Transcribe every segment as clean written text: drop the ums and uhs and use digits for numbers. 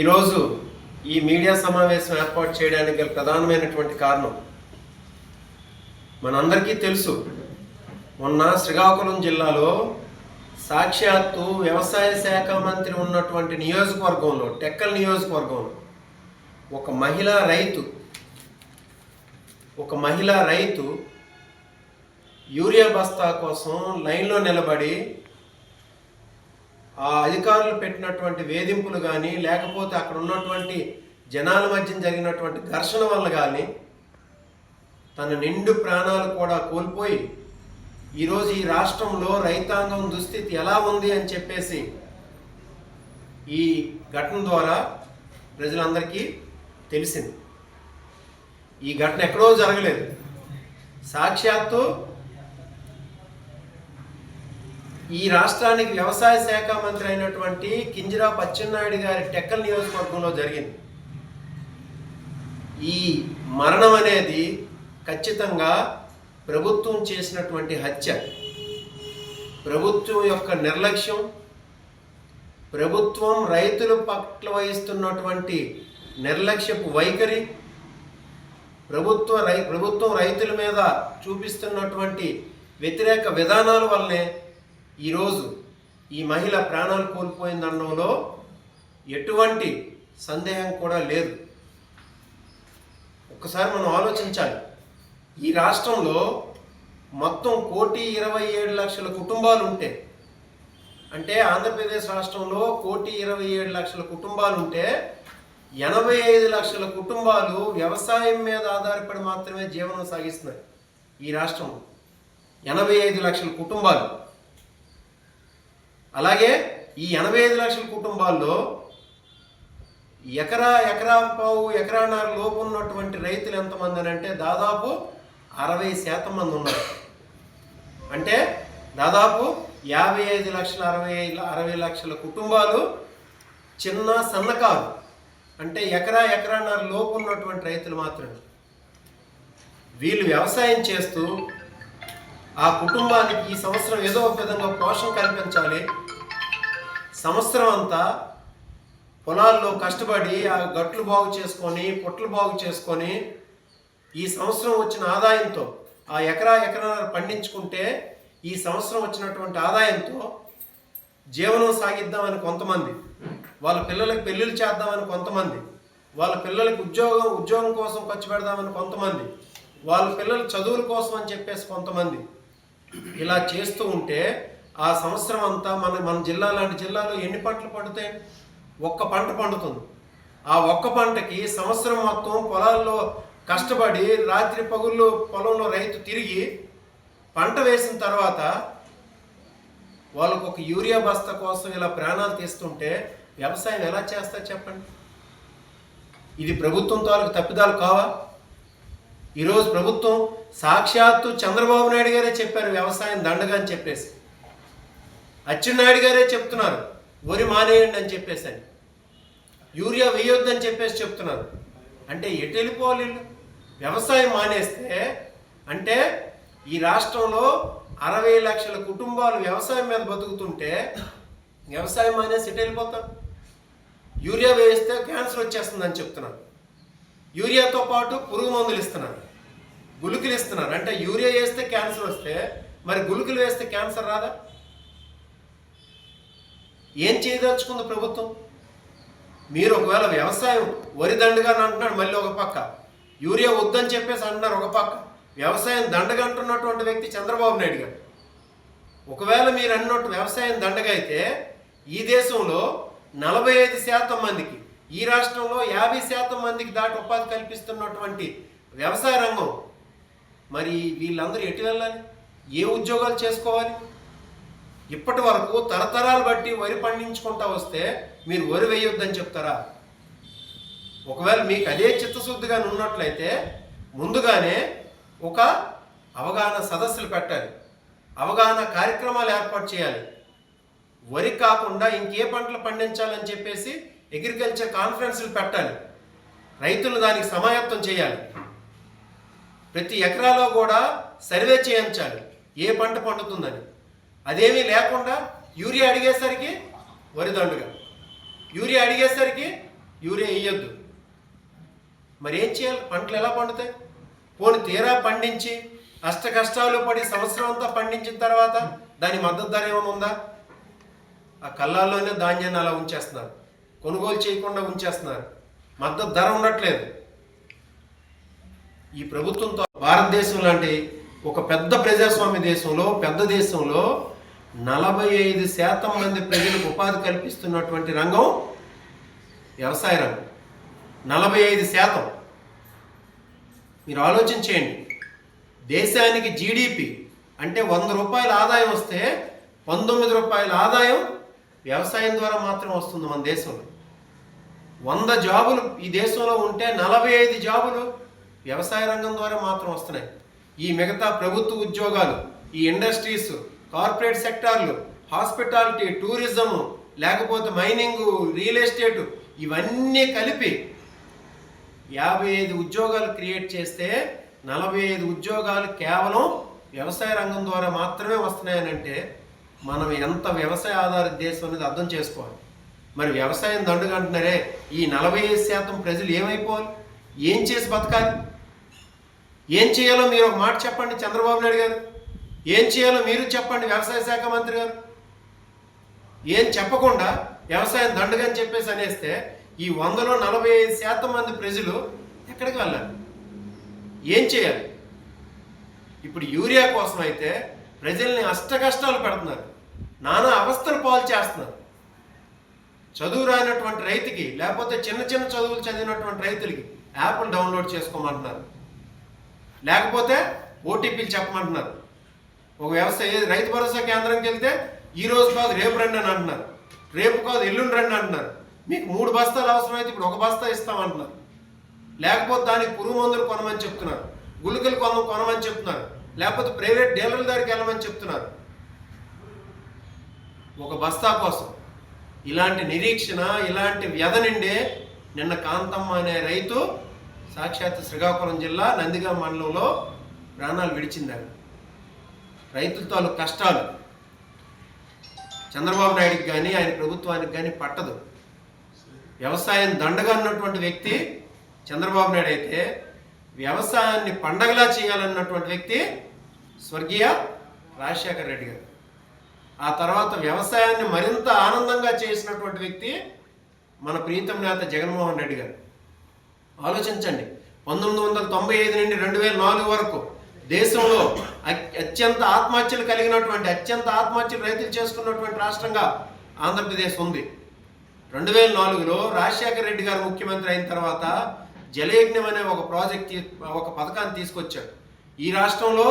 ఈరోజు ఈ మీడియా సమావేశం ఏర్పాటు చేయడానికి గల ప్రధానమైనటువంటి కారణం మనందరికీ తెలుసు. మొన్న శ్రీకాకుళం జిల్లాలో సాక్షాత్తు వ్యవసాయ శాఖ మంత్రి ఉన్నటువంటి నియోజకవర్గంలో, టెక్కల్ నియోజకవర్గంలో ఒక మహిళా రైతు యూరియా బస్తా కోసం లైన్లో నిలబడి ఆ అధికారులు పెట్టినటువంటి వేధింపులు కానీ, లేకపోతే అక్కడ ఉన్నటువంటి జనాల మధ్య జరిగినటువంటి ఘర్షణ వల్ల కానీ తన నిండు ప్రాణాలు కూడా కోల్పోయి ఈరోజు ఈ రాష్ట్రంలో రైతాంగం దుస్థితి ఎలా ఉంది అని చెప్పేసి ఈ ఘటన ద్వారా ప్రజలందరికీ తెలిసింది. ఈ ఘటన ఎక్కడో జరగలేదు. సాక్షాత్తు ఈ రాష్ట్రానికి వ్యవసాయ శాఖ మంత్రి అయినటువంటి కింజరాపు అచ్చెన్నాయుడు గారి టెక్కల్ నియోజకవర్గంలో జరిగింది. ఈ మరణం అనేది ఖచ్చితంగా ప్రభుత్వం చేసినటువంటి హత్య, ప్రభుత్వం యొక్క నిర్లక్ష్యం, ప్రభుత్వం రైతుల పట్ల వహిస్తున్నటువంటి నిర్లక్ష్యపు వైఖరి, ప్రభుత్వం రైతుల మీద చూపిస్తున్నటువంటి వ్యతిరేక విధానాల వల్లనే ఈరోజు ఈ మహిళ ప్రాణాలు కోల్పోయిందనడంలో ఎటువంటి సందేహం కూడా లేదు. ఒక్కసారి మనం ఆలోచించాలి. ఈ రాష్ట్రంలో మొత్తం 1,27,00,000 కుటుంబాలు ఉంటే, అంటే ఆంధ్రప్రదేశ్ రాష్ట్రంలో 1,27,00,000 కుటుంబాలు ఉంటే 85 లక్షల కుటుంబాలు వ్యవసాయం మీద ఆధారపడి మాత్రమే జీవనం సాగిస్తున్నాయి. ఈ రాష్ట్రంలో 85 లక్షల కుటుంబాలు. అలాగే ఈ 85 లక్షల కుటుంబాల్లో ఎకరాన్నర లోపు ఉన్నటువంటి రైతులు ఎంతమంది అని అంటే దాదాపు 60% మంది ఉన్నారు. అంటే దాదాపు 55 లక్షల కుటుంబాలు చిన్న సన్నకారు, అంటే ఎకరాన్నర లోపు ఉన్నటువంటి రైతులు మాత్రమే. వీళ్ళు వ్యవసాయం చేస్తూ ఆ కుటుంబానికి ఈ సంవత్సరం ఏదో ఒక విధంగా పోషణ కల్పించాలి. సంవత్సరం అంతా పొలాల్లో కష్టపడి ఆ గట్లు బాగు చేసుకొని, పొట్లు బాగు చేసుకొని, ఈ సంవత్సరం వచ్చిన ఆదాయంతో ఆ ఎకరాన్నర పండించుకుంటే ఈ సంవత్సరం వచ్చినటువంటి ఆదాయంతో జీవనం సాగిద్దామని కొంతమంది, వాళ్ళ పిల్లలకి పెళ్ళిళ్ళు చేద్దామని కొంతమంది, వాళ్ళ పిల్లలకి ఉద్యోగం కోసం ఖర్చు పెడదామని కొంతమంది, వాళ్ళ పిల్లల చదువుల కోసం అని చెప్పేసి కొంతమంది ఇలా చేస్తూ ఉంటే ఆ సంవత్సరం అంతా మన జిల్లా లాంటి జిల్లాలో ఎన్ని పంటలు పండుతాయి? ఒక్క పంట పండుతుంది. ఆ ఒక్క పంటకి సంవత్సరం మొత్తం పొలాల్లో కష్టపడి రాత్రి పగుళ్ళు పొలంలో రైతు తిరిగి పంట వేసిన తర్వాత వాళ్ళకు ఒక యూరియా బస్తా కోసం ఇలా ప్రాణాలు తీస్తుంటే వ్యవసాయం ఎలా చేస్తారు చెప్పండి? ఇది ప్రభుత్వం తాలూకు తప్పిదాలు కావా? ఈరోజు ప్రభుత్వం సాక్షాత్తు చంద్రబాబు నాయుడు గారే చెప్పారు వ్యవసాయం దండగా అని చెప్పేసి. అచ్చెన్నాయుడు గారే చెప్తున్నారు వరి మానేయండి అని చెప్పేసి, అని యూరియా వేయొద్దని చెప్పేసి చెప్తున్నారు. అంటే ఎటు వెళ్ళిపోవాలి? వ్యవసాయం మానేస్తే అంటే ఈ రాష్ట్రంలో 60 లక్షల కుటుంబాలు వ్యవసాయం మీద బతుకుతుంటే వ్యవసాయం మానేసి ఎటు వెళ్ళిపోతాం? యూరియా వేస్తే క్యాన్సర్ వచ్చేస్తుందని చెప్తున్నారు. యూరియాతో పాటు పురుగు మందులు ఇస్తున్నారు, గుళికలు ఇస్తున్నారు. అంటే యూరియా వేస్తే క్యాన్సర్ వస్తే మరి గుళికలు వేస్తే క్యాన్సర్ రాదా? ఏం చేయదలుచుకుంది ప్రభుత్వం? మీరు ఒకవేళ వ్యవసాయం వరి దండగా అంటున్నాడు, మళ్ళీ ఒక పక్క యూరియా వద్దని చెప్పేసి అంటున్నారు, ఒక పక్క వ్యవసాయం దండగా అంటున్నటువంటి వ్యక్తి చంద్రబాబు నాయుడు గారు. ఒకవేళ మీరు అన్నట్టు వ్యవసాయం దండగా అయితే ఈ దేశంలో 45% మందికి, ఈ రాష్ట్రంలో 50% మందికి దాటి ఉపాధి కల్పిస్తున్నటువంటి వ్యవసాయ రంగం, మరి వీళ్ళందరూ ఎటు వెళ్ళాలి? ఏ ఉద్యోగాలు చేసుకోవాలి? ఇప్పటి వరకు తరతరాలు బట్టి వరి పండించుకుంటా వస్తే మీరు వరి వేయొద్దని చెప్తారా? ఒకవేళ మీకు అదే చిత్తశుద్ధిగా ఉన్నట్లయితే ముందుగానే ఒక అవగాహన సదస్సులు పెట్టాలి, అవగాహన కార్యక్రమాలు ఏర్పాటు చేయాలి. వరి కాకుండా ఇంకే పంటలు పండించాలని చెప్పేసి అగ్రికల్చర్ కాన్ఫరెన్స్లు పెట్టాలి, రైతులు దానికి సమాయత్తం చేయాలి. ప్రతి ఎకరాలో కూడా సర్వే చేయించాలి ఏ పంట పండుతుందని. అదేమీ లేకుండా యూరియా అడిగేసరికి వరి దండుగా, యూరియా అడిగేసరికి యూరియా వేయొద్దు. మరి ఏం చేయాలి? పంటలు ఎలా పండుతాయి? పోనీ తీరా పండించి అష్ట కష్టాలు పడి సంవత్సరం అంతా పండించిన తర్వాత దాని మద్దతు ధర ఏమైనా ఉందా? ఆ కళ్ళాల్లోనే ధాన్యాన్ని అలా ఉంచేస్తున్నారు, కొనుగోలు చేయకుండా ఉంచేస్తున్నారు, మద్దతు ధర ఉండట్లేదు. ఈ ప్రభుత్వంతో భారతదేశం లాంటి ఒక పెద్ద ప్రజాస్వామ్య దేశంలో, పెద్ద దేశంలో 45% మంది ప్రజలకు ఉపాధి కల్పిస్తున్నటువంటి రంగం వ్యవసాయ రంగం. 45%. మీరు ఆలోచన చేయండి. దేశానికి జీడిపి అంటే 100 రూపాయల ఆదాయం వస్తే 19 రూపాయల ఆదాయం వ్యవసాయం ద్వారా మాత్రం వస్తుంది మన దేశంలో. 100 జాబులు ఈ దేశంలో ఉంటే 45 జాబులు వ్యవసాయ రంగం ద్వారా మాత్రం వస్తున్నాయి. ఈ మిగతా ప్రభుత్వ ఉద్యోగాలు, ఈ ఇండస్ట్రీస్, కార్పొరేట్ సెక్టార్లు, హాస్పిటాలిటీ, టూరిజం, లేకపోతే మైనింగ్, రియల్ ఎస్టేటు, ఇవన్నీ కలిపి 55 ఉద్యోగాలు క్రియేట్ చేస్తే 45 ఉద్యోగాలు కేవలం వ్యవసాయ రంగం ద్వారా మాత్రమే వస్తున్నాయనంటే మనం ఎంత వ్యవసాయ ఆధారిత దేశం అనేది అర్థం చేసుకోవాలి. మరి వ్యవసాయం దండుగా అంటున్నారే, ఈ 45% ప్రజలు ఏమైపోవాలి? ఏం చేసి బతకాలి? ఏం చేయాలో మీరు ఒక మాట చెప్పండి చంద్రబాబు నాయుడు గారు. ఏం చేయాలో మీరు చెప్పండి వ్యవసాయ శాఖ మంత్రి గారు. ఏం చెప్పకుండా వ్యవసాయం దండుగా అని చెప్పేసి అనేస్తే ఈ 100లో 45% మంది ప్రజలు ఎక్కడికి వెళ్ళాలి? ఏం చేయాలి? ఇప్పుడు యూరియా కోసం అయితే ప్రజల్ని అష్ట కష్టాలు పెడుతున్నారు, నానా అవస్థలు పాలు చేస్తున్నారు. చదువు రానటువంటి రైతుకి, లేకపోతే చిన్న చిన్న చదువులు చదివినటువంటి రైతులకి యాప్లు డౌన్లోడ్ చేసుకోమంటున్నారు, లేకపోతే ఓటీపీలు చెప్పమంటున్నారు. ఒక వ్యవసాయ రైతు భరోసా కేంద్రంకి వెళ్తే ఈ రోజు కాదు రేపు రండి అని అంటున్నారు, రేపు కాదు ఎల్లుండి రండి అంటున్నారు. మీకు 3 బస్తాలు అవసరమైతే ఇప్పుడు 1 బస్తా ఇస్తామంటున్నారు. లేకపోతే దానికి పురుగు మందులు కొనమని చెప్తున్నారు, గుళికలు కొనమని చెప్తున్నారు, లేకపోతే ప్రైవేట్ డీలర్ల దగ్గరికి వెళ్ళమని చెప్తున్నారు. 1 బస్తా కోసం ఇలాంటి నిరీక్షణ, ఇలాంటి వ్యధ నిండే నిన్న కాంతమ్మ అనే రైతు సాక్షాత్ శ్రీకాకుళం జిల్లా నందిగామ మండలంలో ప్రాణాలు విడిచిందాడు. రైతుల తాలూకు కష్టాలు చంద్రబాబు నాయుడికి కానీ ఆయన ప్రభుత్వానికి కానీ పట్టదు. వ్యవసాయం దండగా ఉన్నటువంటి వ్యక్తి చంద్రబాబు నాయుడు అయితే వ్యవసాయాన్ని పండగలా చేయాలన్నటువంటి వ్యక్తి స్వర్గీయ రాజశేఖర రెడ్డి గారు. ఆ తర్వాత వ్యవసాయాన్ని మరింత ఆనందంగా చేసినటువంటి వ్యక్తి మన ప్రీతం నేత జగన్మోహన్ రెడ్డి గారు. ఆలోచించండి, 1995 నుండి 2004 వరకు దేశంలో అత్యంత ఆత్మహత్యలు కలిగినటువంటి, అత్యంత ఆత్మహత్యలు రైతులు చేసుకున్నటువంటి రాష్ట్రంగా ఆంధ్రప్రదేశ్ ఉంది. 2004లో రాజశేఖర రెడ్డి గారు ముఖ్యమంత్రి అయిన తర్వాత జలయజ్ఞం అనే ఒక పథకాన్ని తీసుకొచ్చాడు. ఈ రాష్ట్రంలో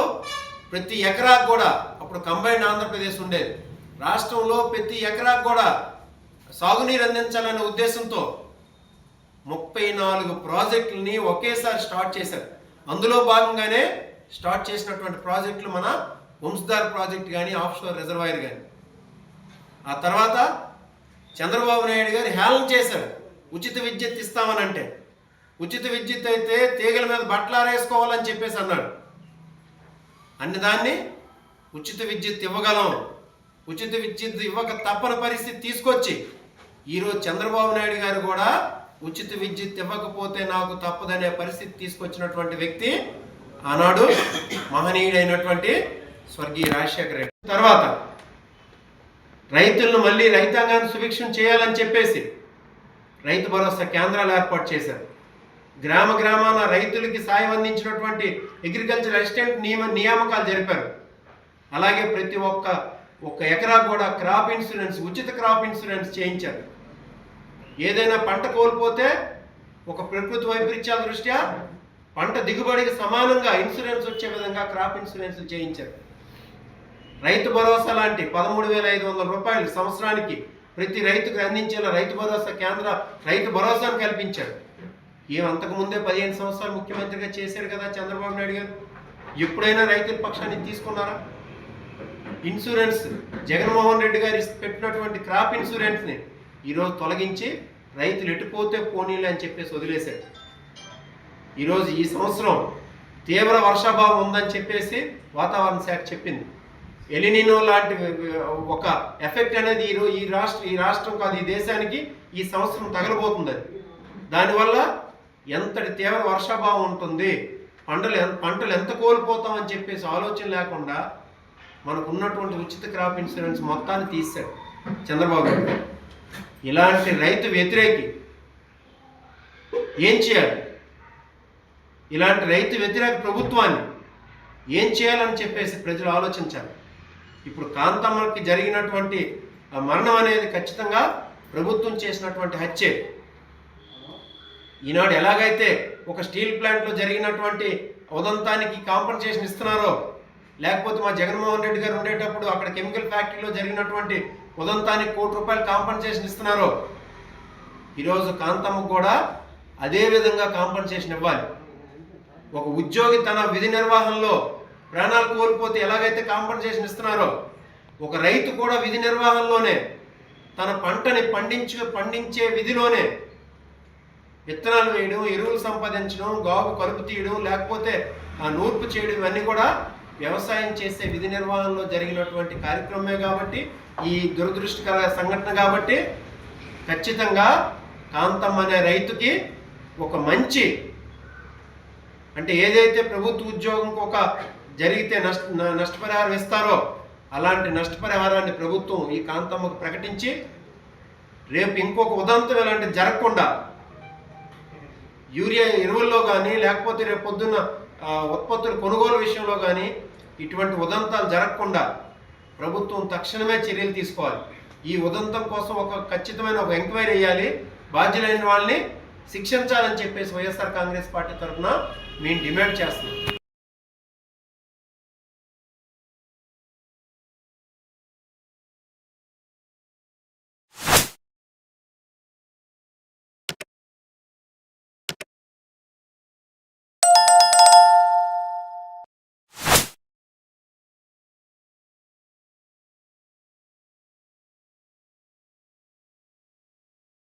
ప్రతి ఎకరాకు కూడా, అప్పుడు కంబైన్డ్ ఆంధ్రప్రదేశ్ ఉండేది, రాష్ట్రంలో ప్రతి ఎకరాకు కూడా సాగునీరు అందించాలనే ఉద్దేశంతో 34 ప్రాజెక్టులని ఒకేసారి స్టార్ట్ చేశారు. అందులో భాగంగానే స్టార్ట్ చేసినటువంటి ప్రాజెక్టులు మన వంశధార ప్రాజెక్ట్ కానీ, ఆఫ్షోర్ రిజర్వాయర్ కానీ. ఆ తర్వాత చంద్రబాబు నాయుడు గారు హేళన చేశాడు, ఉచిత విద్యుత్ ఇస్తామనంటే. ఉచిత విద్యుత్ అయితే తీగల మీద బట్టలు ఆరేసుకోవాలని చెప్పేసి అన్నాడు. అన్నదాన్ని ఉచిత విద్యుత్ ఇవ్వగలం, ఉచిత విద్యుత్ ఇవ్వక తప్పని పరిస్థితి తీసుకొచ్చి ఈరోజు చంద్రబాబు నాయుడు గారు కూడా ఉచిత విద్యుత్ ఇవ్వకపోతే నాకు తప్పదనే పరిస్థితి తీసుకొచ్చినటువంటి వ్యక్తి ఆనాడు మహనీయుడైనటువంటి స్వర్గీయ రాజశేఖర రెడ్డి. తర్వాత రైతులను మళ్ళీ రైతాంగాన్ని సుభిక్షం చేయాలని చెప్పేసి రైతు భరోసా కేంద్రాలు ఏర్పాటు చేశారు. గ్రామ గ్రామాన రైతులకి సాయం అందించినటువంటి అగ్రికల్చర్ అసిస్టెంట్ నియామకాలు జరిపారు. అలాగే ప్రతి ఒక్క ఎకరా కూడా క్రాప్ ఇన్సూరెన్స్, ఉచిత క్రాప్ ఇన్సూరెన్స్ చేయించారు. ఏదైనా పంట కోల్పోతే ఒక ప్రకృతి వైపరీత్యాల దృష్ట్యా పంట దిగుబడికి సమానంగా ఇన్సూరెన్స్ వచ్చే విధంగా క్రాప్ ఇన్సూరెన్స్ చేయించారు. రైతు భరోసా లాంటి 13,500 రూపాయలు సంవత్సరానికి ప్రతి రైతుకు అందించేలా రైతు భరోసాను కల్పించారు. అంతకుముందే 15 సంవత్సరాలు ముఖ్యమంత్రిగా చేశారు కదా చంద్రబాబు నాయుడు గారు. ఎప్పుడైనా రైతుల పక్షాన్ని తీసుకున్నారా? ఇన్సూరెన్స్ జగన్మోహన్ రెడ్డి గారు పెట్టినటువంటి క్రాప్ ఇన్సూరెన్స్ని ఈరోజు తొలగించి రైతులు ఎటుపోతే పోనీలే అని చెప్పేసి వదిలేశారు. ఈరోజు ఈ సంవత్సరం తీవ్ర వర్షాభావం ఉందని చెప్పేసి వాతావరణ శాఖ చెప్పింది. ఎలినినో లాంటి ఒక ఎఫెక్ట్ అనేది ఈ రాష్ట్రం కాదు, ఈ దేశానికి ఈ సంవత్సరం తగలబోతుంది. దానివల్ల ఎంతటి తీవ్ర వర్షాభావం ఉంటుంది, పంటలు ఎంత కోల్పోతామని చెప్పేసి ఆలోచన లేకుండా మనకు ఉన్నటువంటి ఉచిత క్రాప్ ఇన్సూరెన్స్ మొత్తాన్ని తీశాడు చంద్రబాబు గారు. ఇలాంటి రైతు వ్యతిరేకి ఏం చేయాలి? ఇలాంటి రైతు వ్యతిరేక ప్రభుత్వాన్ని ఏం చేయాలని చెప్పేసి ప్రజలు ఆలోచించాలి. ఇప్పుడు కాంతమ్మకి జరిగినటువంటి మరణం అనేది ఖచ్చితంగా ప్రభుత్వం చేసినటువంటి హత్యే. ఈనాడు ఎలాగైతే ఒక స్టీల్ ప్లాంట్లో జరిగినటువంటి ఉదంతానికి కాంపన్సేషన్ ఇస్తున్నారో, లేకపోతే మా జగన్మోహన్ రెడ్డి గారు ఉండేటప్పుడు అక్కడ కెమికల్ ఫ్యాక్టరీలో జరిగినటువంటి ఉదంతానికి ₹1 కోటి కాంపన్సేషన్ ఇస్తున్నారో, ఈరోజు కాంతమ్మకు కూడా అదే విధంగా కాంపన్సేషన్ ఇవ్వాలి. ఒక ఉద్యోగి తన విధి నిర్వహణలో ప్రాణాలు కోల్పోతే ఎలాగైతే కాంపన్సేషన్ ఇస్తున్నారో, ఒక రైతు కూడా విధి నిర్వహణలోనే తన పంటని పండించే విధిలోనే విత్తనాలు వేయడం, ఎరువులు సంపాదించడం, గాగు కలుపు తీయడం, లేకపోతే ఆ నూర్పు చేయడం, ఇవన్నీ కూడా వ్యవసాయం చేసే విధి నిర్వహణలో జరిగినటువంటి కార్యక్రమమే కాబట్టి, ఈ దురదృష్టకర సంఘటన కాబట్టి ఖచ్చితంగా కాంతమ్మ అనే రైతుకి ఒక మంచి, అంటే ఏదైతే ప్రభుత్వ ఉద్యోగంకి ఒక జరిగితే నష్టపరిహారం ఇస్తారో అలాంటి నష్టపరిహారాన్ని ప్రభుత్వం ఈ కాంతమ్మకు ప్రకటించి, రేపు ఇంకొక ఉదంతం ఇలాంటిది జరగకుండా యూరియా ఎరువుల్లో కానీ, లేకపోతే రేపు పొద్దున్న ఉత్పత్తుల కొనుగోలు విషయంలో కానీ ఇటువంటి ఉదంతాలు జరగకుండా ప్రభుత్వం తక్షణమే చర్యలు తీసుకోవాలి. ఈ ఉదంతం కోసం ఖచ్చితమైన ఒక ఎంక్వైరీ చేయాలి, బాధ్యులైన వాళ్ళని శిక్షించాలని చెప్పేసి వైఎస్ఆర్ కాంగ్రెస్ పార్టీ తరఫున మేము డిమాండ్ చేస్తున్నాం.